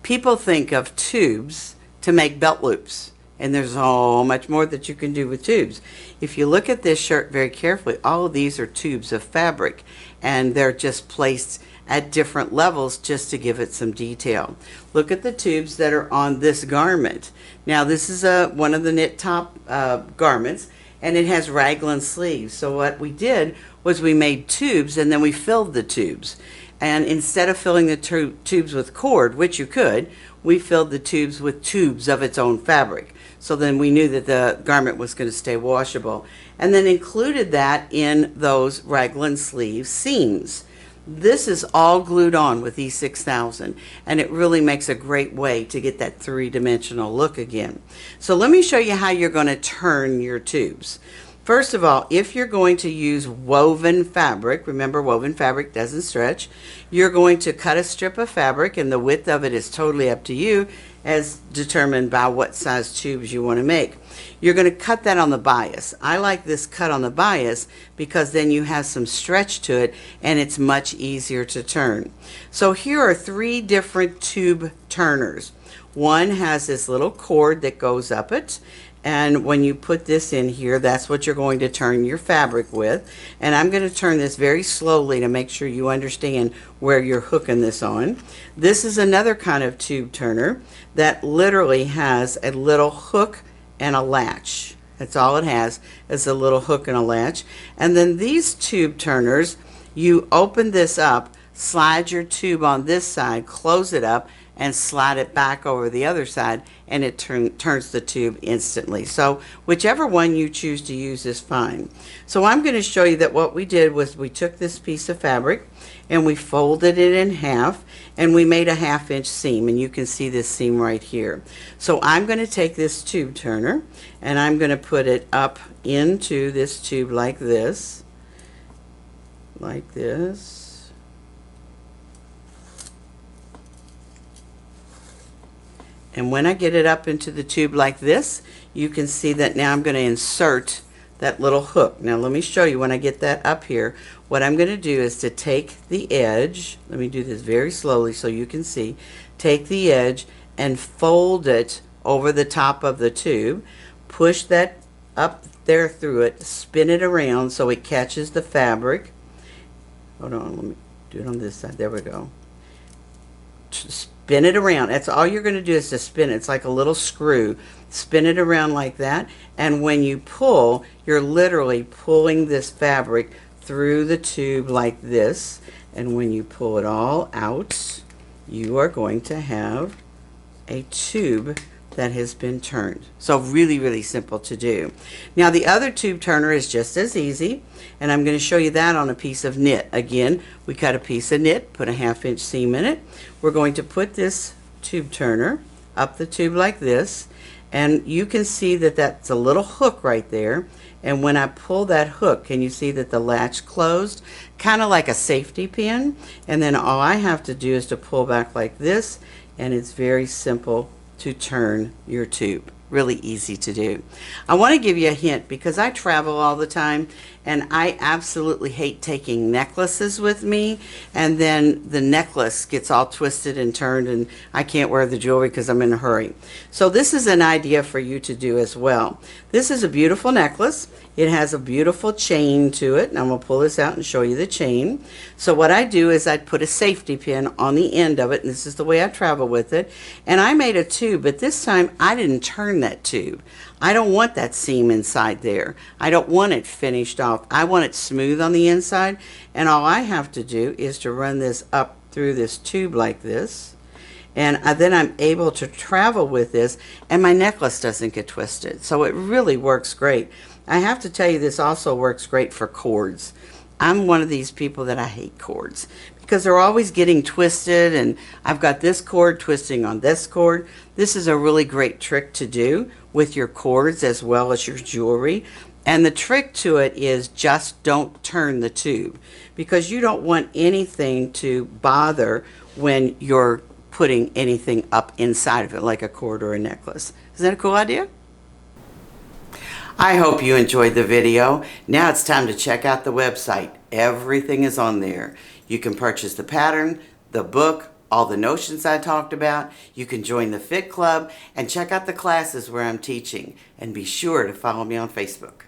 people think of tubes to make belt loops, and there's so much more that you can do with tubes. If you look at this shirt very carefully, all of these are tubes of fabric, and they're just placed at different levels just to give it some detail. Look at the tubes that are on this garment. Now this is one of the knit top garments, and it has raglan sleeves. So what we did was we made tubes, and then we filled the tubes. And instead of filling the tubes with cord, which you could, we filled the tubes with tubes of its own fabric. So then we knew that the garment was going to stay washable. And then included that in those raglan sleeve seams. This is all glued on with E6000, and it really makes a great way to get that three-dimensional look again. So let me show you how you're going to turn your tubes. First of all, if you're going to use woven fabric, remember woven fabric doesn't stretch, you're going to cut a strip of fabric, and the width of it is totally up to you as determined by what size tubes you want to make. You're going to cut that on the bias. I like this cut on the bias because then you have some stretch to it and it's much easier to turn. So here are 3 different tube turners. One has this little cord that goes up it, and when you put this in here, that's what you're going to turn your fabric with. And I'm going to turn this very slowly to make sure you understand where you're hooking this on. This is another kind of tube turner that literally has a little hook and a latch. That's all it has, is a little hook and a latch. And then these tube turners, you open this up, slide your tube on this side, close it up, and slide it back over the other side, and it turns the tube instantly. So whichever one you choose to use is fine. So I'm going to show you that what we did was we took this piece of fabric and we folded it in half, and we made a 1/2 inch seam, and you can see this seam right here. So I'm going to take this tube turner and I'm going to put it up into this tube like this, and when I get it up into the tube like this, you can see that now I'm going to insert that little hook. Now let me show you when I get that up here. What I'm going to do is to take the edge, let me do this very slowly so you can see, take the edge and fold it over the top of the tube, push that up there through it, spin it around so it catches the fabric. Hold on, let me do it on this side. There we go. Spin it around. That's all you're going to do is to spin it. It's like a little screw. Spin it around like that, and when you pull, you're literally pulling this fabric through the tube like this, and when you pull it all out, you are going to have a tube that has been turned. So really, really simple to do. Now the other tube turner is just as easy, and I'm going to show you that on a piece of knit. Again, we cut a piece of knit, put a 1/2 inch seam in it. We're going to put this tube turner up the tube like this, and you can see that that's a little hook right there, and when I pull that hook, can you see that the latch closed? Kind of like a safety pin, and then all I have to do is to pull back like this, and it's very simple to turn your tube. Really easy to do. I want to give you a hint because I travel all the time, and I absolutely hate taking necklaces with me, and then the necklace gets all twisted and turned and I can't wear the jewelry because I'm in a hurry. So this is an idea for you to do as well. This is a beautiful necklace. It has a beautiful chain to it, and I'm going to pull this out and show you the chain. So what I do is I put a safety pin on the end of it, and this is the way I travel with it, and I made a tube, but this time I didn't turn that tube. I don't want that seam inside there. I don't want it finished off. I want it smooth on the inside, and all I have to do is to run this up through this tube like this, and then I'm able to travel with this, and my necklace doesn't get twisted. So it really works great. I have to tell you, this also works great for cords. I'm one of these people that I hate cords because they're always getting twisted, and I've got this cord twisting on this cord. This is a really great trick to do with your cords as well as your jewelry. And the trick to it is just don't turn the tube, because you don't want anything to bother when you're putting anything up inside of it, like a cord or a necklace. Isn't that a cool idea? I hope you enjoyed the video. Now it's time to check out the website. Everything is on there. You can purchase the pattern, the book, all the notions I talked about. You can join the Fit Club and check out the classes where I'm teaching. And be sure to follow me on Facebook.